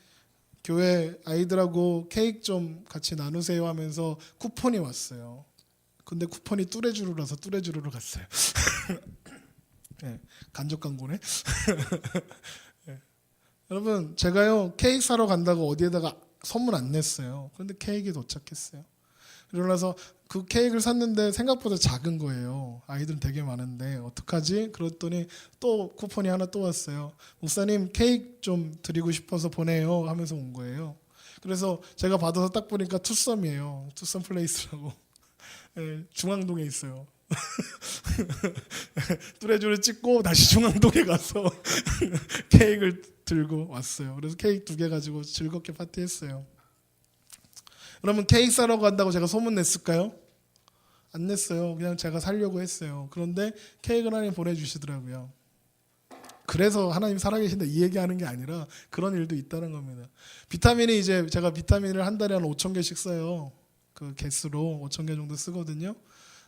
교회 아이들하고 케이크 좀 같이 나누세요 하면서 쿠폰이 왔어요. 근데 쿠폰이 뚜레쥬르라서 뚜레쥬르로 갔어요. 네, 간접 광고네. 네. 여러분 제가요 케이크 사러 간다고 어디에다가 선물 안 냈어요. 그런데 케이크가 도착했어요. 그러고 나서 그 케이크를 샀는데 생각보다 작은 거예요. 아이들은 되게 많은데 어떡하지? 그랬더니 또 쿠폰이 하나 또 왔어요. 목사님 케이크 좀 드리고 싶어서 보내요 하면서 온 거예요. 그래서 제가 받아서 딱 보니까 투썸이에요. 투썸 플레이스라고. 네, 중앙동에 있어요. 뚜레쥬를 찍고 다시 중앙동에 가서 케이크를 들고 왔어요. 그래서 케이크 2개 가지고 즐겁게 파티했어요. 그러면 케이크 사러 간다고 제가 소문 냈을까요? 안 냈어요. 그냥 제가 사려고 했어요. 그런데 케이크를 하나님 보내주시더라고요. 그래서 하나님 살아계신다 이 얘기하는 게 아니라 그런 일도 있다는 겁니다. 비타민이 이제 제가 비타민을 한 달에 한 5,000개씩 써요. 그 개수로 5,000개 정도 쓰거든요.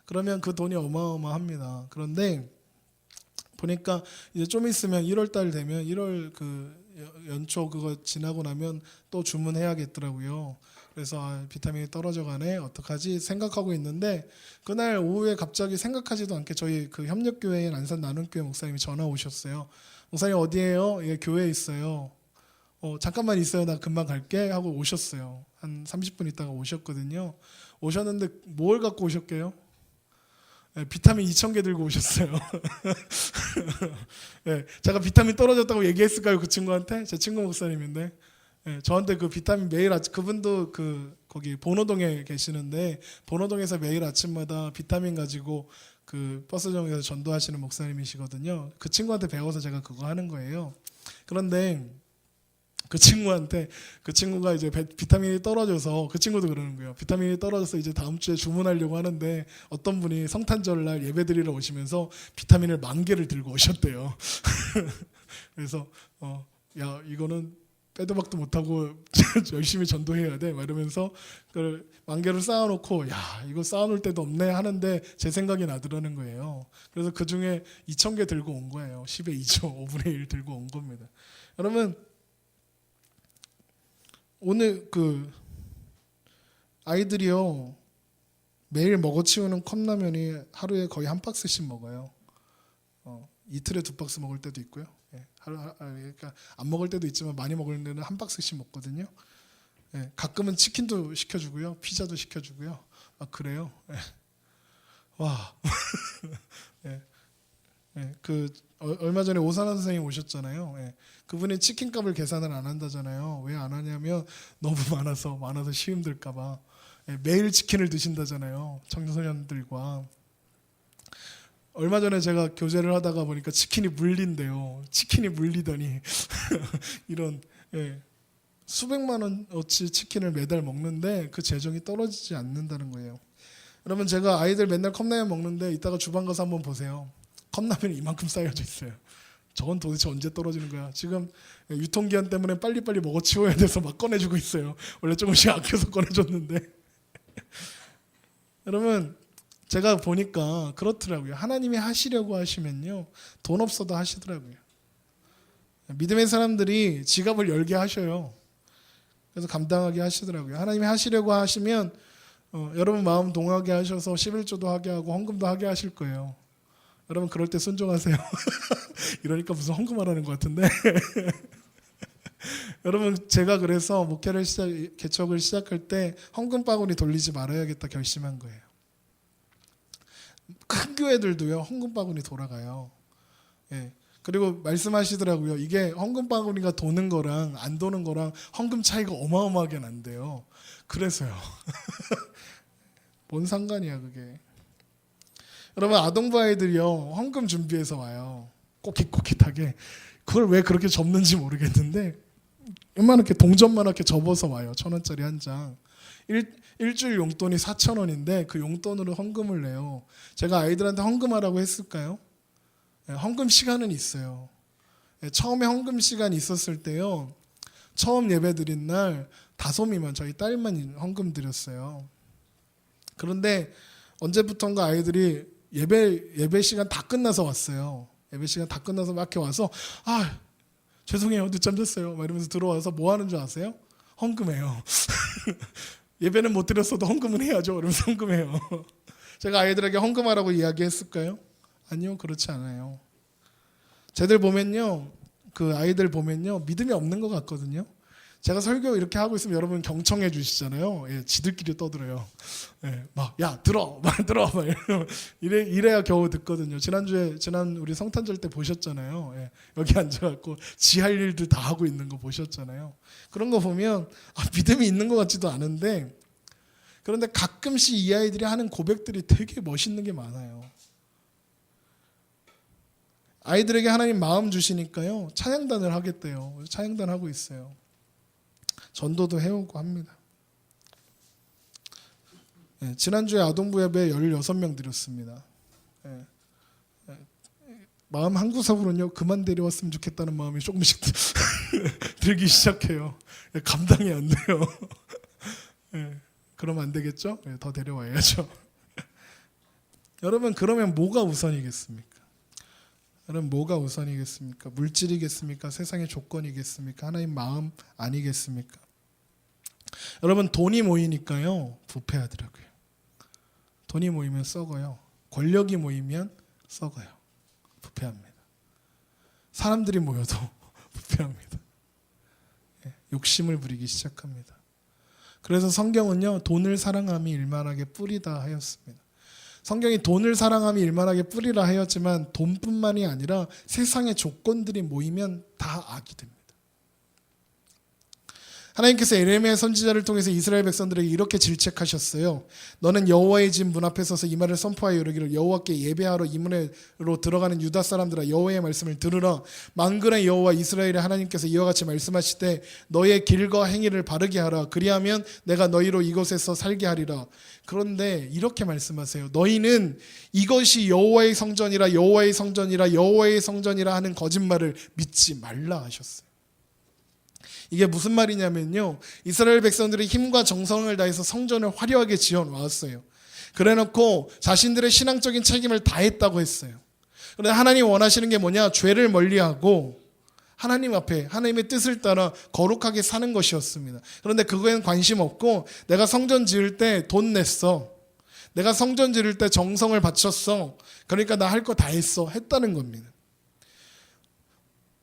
그러면 그 돈이 어마어마합니다. 그런데 보니까 이제 좀 있으면 1월 달 되면 1월 그 연초 그거 지나고 나면 또 주문해야겠더라고요. 그래서 비타민이 떨어져 가네 어떡하지 생각하고 있는데 그날 오후에 갑자기 생각하지도 않게 저희 그 협력교회인 안산 나눔교회 목사님이 전화 오셨어요. 목사님 어디에요? 예, 교회에 있어요. 잠깐만 있어요. 나 금방 갈게 하고 오셨어요. 한 30분 있다가 오셨거든요. 오셨는데 뭘 갖고 오셨게요? 네, 비타민 2,000개 들고 오셨어요. 네, 제가 비타민 떨어졌다고 얘기했을까요? 그 친구한테? 제 친구 목사님인데 네, 저한테 그 비타민 매일 아침 그분도 그 거기 본호동에 계시는데 본호동에서 매일 아침마다 비타민 가지고 그 버스 정류장에서 전도하시는 목사님이시거든요. 그 친구한테 배워서 제가 그거 하는 거예요. 그런데 그 친구가 이제 비타민이 떨어져서 그 친구도 그러는 거예요. 비타민이 떨어져서 이제 다음 주에 주문하려고 하는데 어떤 분이 성탄절날 예배드리러 오시면서 비타민을 10,000개를 들고 오셨대요. 그래서 야 이거는 빼도 박도 못하고 열심히 전도해야 돼 막 이러면서 그걸 10,000개를 쌓아놓고 야 이거 쌓아놓을 데도 없네 하는데 제 생각이 나더라는 거예요. 그래서 그 중에 2,000개 들고 온 거예요. 10의 2조 5분의 1 들고 온 겁니다. 여러분 오늘 그 아이들이요 매일 먹어치우는 컵라면이 하루에 거의 한 박스씩 먹어요. 이틀에 2박스 먹을 때도 있고요. 예, 그러니까 안 먹을 때도 있지만 많이 먹을 때는 한 박스씩 먹거든요. 예, 가끔은 치킨도 시켜주고요, 피자도 시켜주고요. 막 그래요. 예. 와, 예, 예, 그 얼마 전에 오산환 선생님 오셨잖아요. 예. 그분이 치킨값을 계산을 안 한다잖아요. 왜 안 하냐면 너무 많아서 시힘들까봐. 예, 매일 치킨을 드신다잖아요. 청소년들과. 얼마 전에 제가 교제를 하다가 보니까 치킨이 물린대요. 치킨이 물리더니 이런 예, 수백만 원어치 치킨을 매달 먹는데 그 재정이 떨어지지 않는다는 거예요. 여러분 제가 아이들 맨날 컵라면 먹는데 이따가 주방 가서 한번 보세요. 컵라면이 이만큼 쌓여져 있어요. 저건 도대체 언제 떨어지는 거야? 지금 유통기한 때문에 빨리빨리 먹어치워야 돼서 막 꺼내주고 있어요. 원래 조금씩 아껴서 꺼내줬는데. 여러분 제가 보니까 그렇더라고요. 하나님이 하시려고 하시면요 돈 없어도 하시더라고요. 믿음의 사람들이 지갑을 열게 하셔요. 그래서 감당하게 하시더라고요. 하나님이 하시려고 하시면 여러분 마음 동하게 하셔서 11조도 하게 하고 헌금도 하게 하실 거예요. 여러분 그럴 때 순종하세요. 이러니까 무슨 헌금하라는 것 같은데. 여러분 제가 그래서 목회를 개척을 시작할 때 헌금 바구니 돌리지 말아야겠다 결심한 거예요. 큰 교회들도요 헌금 바구니 돌아가요. 예. 그리고 말씀하시더라고요. 이게 헌금 바구니가 도는 거랑 안 도는 거랑 헌금 차이가 어마어마하게 난대요. 그래서요. 뭔 상관이야 그게. 여러분 아동부 아이들이요 헌금 준비해서 와요. 꼬깃꼬깃하게. 그걸 왜 그렇게 접는지 모르겠는데 이만하게 동전만하게 접어서 와요. 1,000원짜리 한 장. 일주일 용돈이 4,000원인데 그 용돈으로 헌금을 내요. 제가 아이들한테 헌금하라고 했을까요? 헌금 시간은 있어요. 처음에 헌금 시간이 있었을 때요 처음 예배 드린 날 다솜이만 저희 딸만 헌금 드렸어요. 그런데 언제부턴가 아이들이 예배 시간 다 끝나서 왔어요. 예배 시간 다 끝나서 막 이렇게 와서 죄송해요 늦잠 잤어요 막 이러면서 들어와서 뭐 하는 줄 아세요? 헌금해요. 예배는 못 드렸어도 헌금은 해야죠. 그러면서 헌금해요. 제가 아이들에게 헌금하라고 이야기했을까요? 아니요, 그렇지 않아요. 쟤들 보면요, 그 아이들 보면요 믿음이 없는 것 같거든요. 제가 설교 이렇게 하고 있으면 여러분 경청해 주시잖아요. 예, 지들끼리 떠들어요. 예, 야 들어, 들어, 이래야 겨우 듣거든요. 지난 우리 성탄절 때 보셨잖아요. 예, 여기 앉아갖고 지할 일들 다 하고 있는 거 보셨잖아요. 그런 거 보면 믿음이 있는 것 같지도 않은데, 그런데 가끔씩 이 아이들이 하는 고백들이 되게 멋있는 게 많아요. 아이들에게 하나님 마음 주시니까요 찬양단을 하겠대요. 찬양단 하고 있어요. 전도도 해오고 합니다. 예, 지난주에 아동부 예배 16명 드렸습니다. 예, 마음 한구석으로는요 그만 데려왔으면 좋겠다는 마음이 조금씩 들기 시작해요. 예, 감당이 안 돼요. 예, 그러면 안 되겠죠? 예, 더 데려와야죠. 여러분, 그러면 뭐가 우선이겠습니까? 여러분, 뭐가 우선이겠습니까? 물질이겠습니까? 세상의 조건이겠습니까? 하나님 마음 아니겠습니까? 여러분, 돈이 모이니까요 부패하더라고요. 돈이 모이면 썩어요. 권력이 모이면 썩어요. 부패합니다. 사람들이 모여도 부패합니다. 욕심을 부리기 시작합니다. 그래서 성경은요 돈을 사랑함이 일만하게 뿌리다 하였습니다. 성경이 돈을 사랑함이 일만하게 뿌리라 하였지만 돈뿐만이 아니라 세상의 조건들이 모이면 다 악이 됩니다. 하나님께서 에레미야 선지자를 통해서 이스라엘 백성들에게 이렇게 질책하셨어요. 너는 여호와의 집 문 앞에 서서 이 말을 선포하여 이르기를 여호와께 예배하러 이 문으로 들어가는 유다 사람들아 여호와의 말씀을 들으라. 만군의 여호와 이스라엘의 하나님께서 이와 같이 말씀하시되 너의 길과 행위를 바르게 하라. 그리하면 내가 너희로 이곳에서 살게 하리라. 그런데 이렇게 말씀하세요. 너희는 이것이 여호와의 성전이라 여호와의 성전이라 여호와의 성전이라 하는 거짓말을 믿지 말라 하셨어요. 이게 무슨 말이냐면요, 이스라엘 백성들이 힘과 정성을 다해서 성전을 화려하게 지어놓았어요. 그래놓고 자신들의 신앙적인 책임을 다했다고 했어요. 그런데 하나님 원하시는 게 뭐냐? 죄를 멀리하고 하나님 앞에 하나님의 뜻을 따라 거룩하게 사는 것이었습니다. 그런데 그거에는 관심 없고 내가 성전 지을 때 돈 냈어, 내가 성전 지을 때 정성을 바쳤어, 그러니까 나 할 거 다 했어 했다는 겁니다.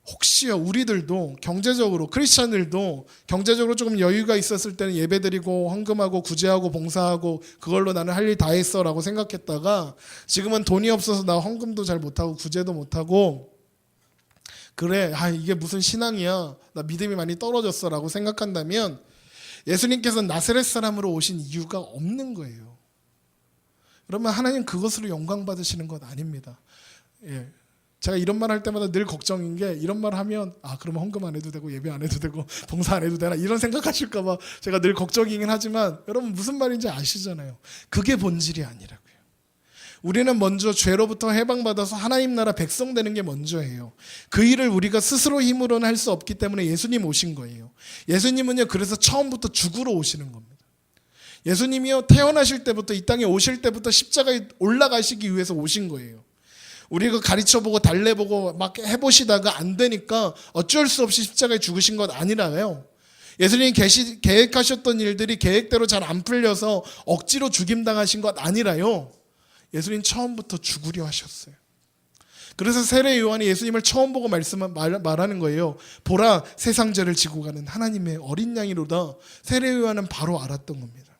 혹시요 우리들도 경제적으로, 크리스찬들도 경제적으로 조금 여유가 있었을 때는 예배드리고 헌금하고 구제하고 봉사하고 그걸로 나는 할 일 다 했어 라고 생각했다가 지금은 돈이 없어서 나 헌금도 잘 못하고 구제도 못하고 그래 이게 무슨 신앙이야, 나 믿음이 많이 떨어졌어 라고 생각한다면 예수님께서는 나사렛 사람으로 오신 이유가 없는 거예요. 그러면 하나님 그것으로 영광 받으시는 것 아닙니다. 예. 제가 이런 말 할 때마다 늘 걱정인 게, 이런 말 하면 그러면 헌금 안 해도 되고 예배 안 해도 되고 봉사 안 해도 되나 이런 생각하실까 봐 제가 늘 걱정이긴 하지만 여러분 무슨 말인지 아시잖아요. 그게 본질이 아니라고요. 우리는 먼저 죄로부터 해방받아서 하나님 나라 백성 되는 게 먼저예요. 그 일을 우리가 스스로 힘으로는 할 수 없기 때문에 예수님 오신 거예요. 예수님은요 그래서 처음부터 죽으러 오시는 겁니다. 예수님이요 태어나실 때부터 이 땅에 오실 때부터 십자가에 올라가시기 위해서 오신 거예요. 우리가 가르쳐보고 달래보고 막 해보시다가 안 되니까 어쩔 수 없이 십자가에 죽으신 것 아니라요. 예수님이 계획하셨던 일들이 계획대로 잘 안 풀려서 억지로 죽임당하신 것 아니라요. 예수님 처음부터 죽으려 하셨어요. 그래서 세례 요한이 예수님을 처음 보고 말하는 거예요. 보라, 세상 죄를 지고 가는 하나님의 어린 양이로다. 세례 요한은 바로 알았던 겁니다.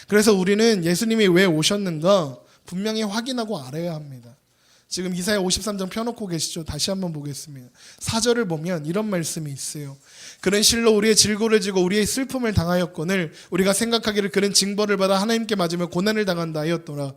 그래서 우리는 예수님이 왜 오셨는가 분명히 확인하고 알아야 합니다. 지금 이사야 53장 펴놓고 계시죠? 다시 한번 보겠습니다. 4절을 보면 이런 말씀이 있어요. 그는 실로 우리의 질고를 지고 우리의 슬픔을 당하였거늘 우리가 생각하기를 그는 징벌을 받아 하나님께 맞으며 고난을 당한다 하였더라.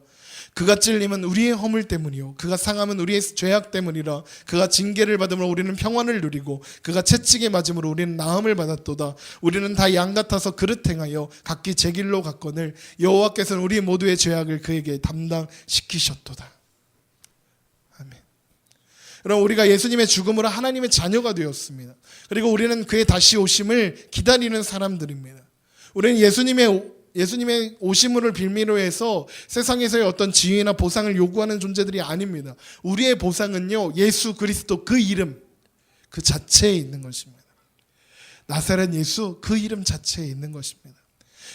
그가 찔림은 우리의 허물 때문이요 그가 상함은 우리의 죄악 때문이라. 그가 징계를 받음으로 우리는 평안을 누리고 그가 채찍에 맞음으로 우리는 나음을 받았도다. 우리는 다 양 같아서 그릇 행하여 각기 제 길로 갔거늘 여호와께서는 우리 모두의 죄악을 그에게 담당시키셨도다. 아멘. 그럼 우리가 예수님의 죽음으로 하나님의 자녀가 되었습니다. 그리고 우리는 그의 다시 오심을 기다리는 사람들입니다. 우리는 예수님의 오심을 빌미로 해서 세상에서의 어떤 지위나 보상을 요구하는 존재들이 아닙니다. 우리의 보상은요, 예수 그리스도 그 이름 그 자체에 있는 것입니다. 나사렛 예수 그 이름 자체에 있는 것입니다.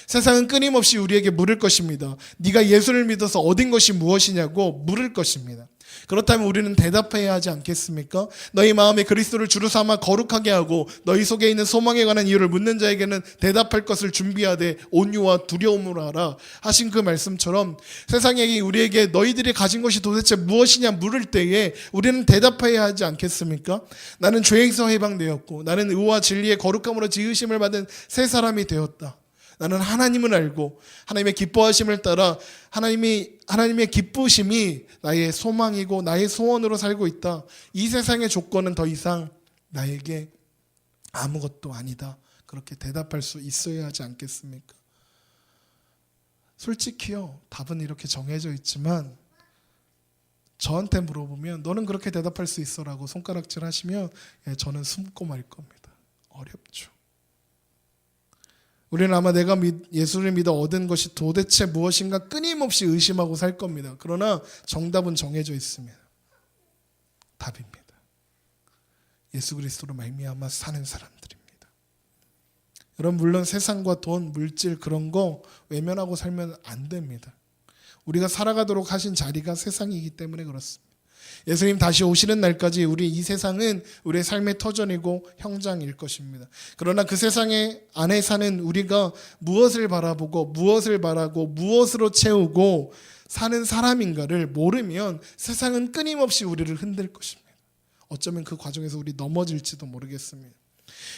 세상은 끊임없이 우리에게 물을 것입니다. 네가 예수를 믿어서 얻은 것이 무엇이냐고 물을 것입니다. 그렇다면 우리는 대답해야 하지 않겠습니까? 너희 마음에 그리스도를 주로 삼아 거룩하게 하고 너희 속에 있는 소망에 관한 이유를 묻는 자에게는 대답할 것을 준비하되 온유와 두려움으로 하라 하신 그 말씀처럼 세상이 우리에게 너희들이 가진 것이 도대체 무엇이냐 물을 때에 우리는 대답해야 하지 않겠습니까? 나는 죄에서 해방되었고 나는 의와 진리의 거룩함으로 지으심을 받은 새 사람이 되었다. 나는 하나님을 알고 하나님의 기뻐하심을 따라 하나님의 기쁘심이 나의 소망이고 나의 소원으로 살고 있다. 이 세상의 조건은 더 이상 나에게 아무것도 아니다. 그렇게 대답할 수 있어야 하지 않겠습니까? 솔직히요, 답은 이렇게 정해져 있지만 저한테 물어보면 너는 그렇게 대답할 수 있어라고 손가락질 하시면 저는 숨고 말 겁니다. 어렵죠. 우리는 아마 내가 예수를 믿어 얻은 것이 도대체 무엇인가 끊임없이 의심하고 살 겁니다. 그러나 정답은 정해져 있습니다. 답입니다. 예수 그리스도로 말미암아 사는 사람들입니다. 여러분, 물론 세상과 돈, 물질 그런 거 외면하고 살면 안 됩니다. 우리가 살아가도록 하신 자리가 세상이기 때문에 그렇습니다. 예수님 다시 오시는 날까지 우리 이 세상은 우리의 삶의 터전이고 형장일 것입니다. 그러나 그 세상에 안에 사는 우리가 무엇을 바라보고 무엇을 바라고 무엇으로 채우고 사는 사람인가를 모르면 세상은 끊임없이 우리를 흔들 것입니다. 어쩌면 그 과정에서 우리 넘어질지도 모르겠습니다.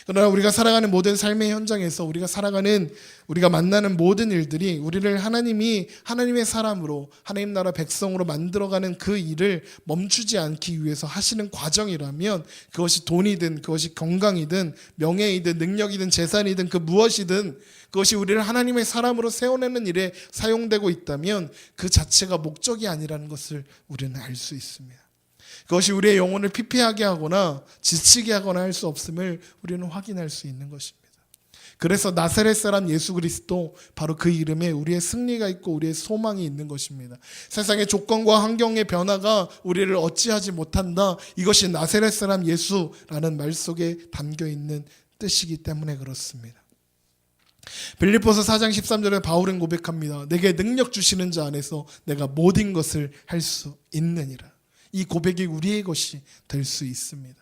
그러나 우리가 살아가는 모든 삶의 현장에서 우리가 만나는 모든 일들이 우리를 하나님의 사람으로 하나님 나라 백성으로 만들어가는 그 일을 멈추지 않기 위해서 하시는 과정이라면 그것이 돈이든 그것이 건강이든 명예이든 능력이든 재산이든 그 무엇이든 그것이 우리를 하나님의 사람으로 세워내는 일에 사용되고 있다면 그 자체가 목적이 아니라는 것을 우리는 알 수 있습니다. 그것이 우리의 영혼을 피폐하게 하거나 지치게 하거나 할 수 없음을 우리는 확인할 수 있는 것입니다. 그래서 나사렛 사람 예수 그리스도, 바로 그 이름에 우리의 승리가 있고 우리의 소망이 있는 것입니다. 세상의 조건과 환경의 변화가 우리를 어찌하지 못한다. 이것이 나사렛 사람 예수라는 말 속에 담겨 있는 뜻이기 때문에 그렇습니다. 빌립보서 4장 13절에 바울은 고백합니다. 내게 능력 주시는 자 안에서 내가 모든 것을 할 수 있느니라. 이 고백이 우리의 것이 될 수 있습니다.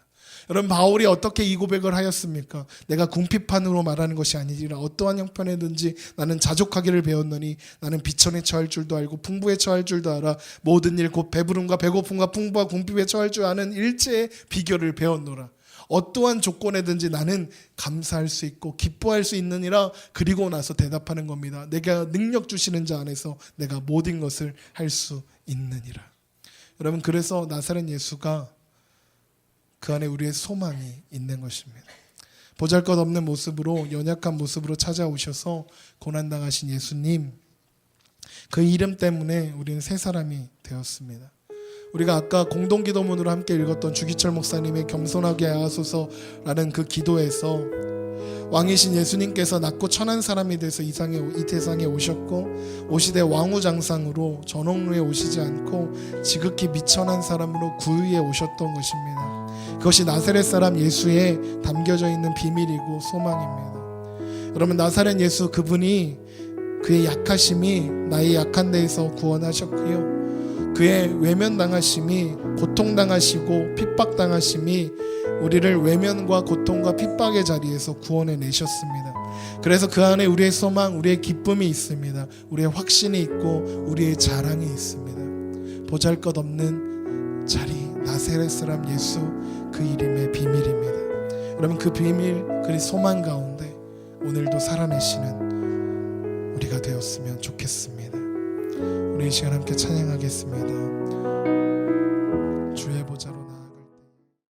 여러분, 바울이 어떻게 이 고백을 하였습니까? 내가 궁핍한으로 말하는 것이 아니라 어떠한 형편에든지 나는 자족하기를 배웠노니 나는 비천에 처할 줄도 알고 풍부에 처할 줄도 알아. 모든 일 곧 배부름과 배고픔과 풍부와 궁핍에 처할 줄 아는 일체의 비결을 배웠노라. 어떠한 조건에든지 나는 감사할 수 있고 기뻐할 수 있느니라. 그리고 나서 대답하는 겁니다. 내가 능력 주시는 자 안에서 내가 모든 것을 할 수 있느니라. 여러분, 그래서 나사렛 예수가 그 안에 우리의 소망이 있는 것입니다. 보잘것없는 모습으로, 연약한 모습으로 찾아오셔서 고난당하신 예수님, 그 이름 때문에 우리는 새 사람이 되었습니다. 우리가 아까 공동기도문으로 함께 읽었던 주기철 목사님의 겸손하게 하소서라는 그 기도에서 왕이신 예수님께서 낮고 천한 사람이 돼서 이 세상에 오셨고 오시되 왕후장상으로 전옥로에 오시지 않고 지극히 미천한 사람으로 구유에 오셨던 것입니다. 그것이 나사렛 사람 예수에 담겨져 있는 비밀이고 소망입니다. 여러분, 나사렛 예수, 그분이 그의 약하심이 나의 약한 데에서 구원하셨고요, 그의 외면당하심이, 고통당하시고 핍박당하심이 우리를 외면과 고통과 핍박의 자리에서 구원해 내셨습니다. 그래서 그 안에 우리의 소망, 우리의 기쁨이 있습니다. 우리의 확신이 있고 우리의 자랑이 있습니다. 보잘것없는 자리, 나사렛 사람 예수, 그 이름의 비밀입니다. 여러분, 그 비밀, 그 소망 가운데 오늘도 살아내시는 우리가 되었으면 좋겠습니다. 우리 이 시간 함께 찬양하겠습니다. 주의 보좌로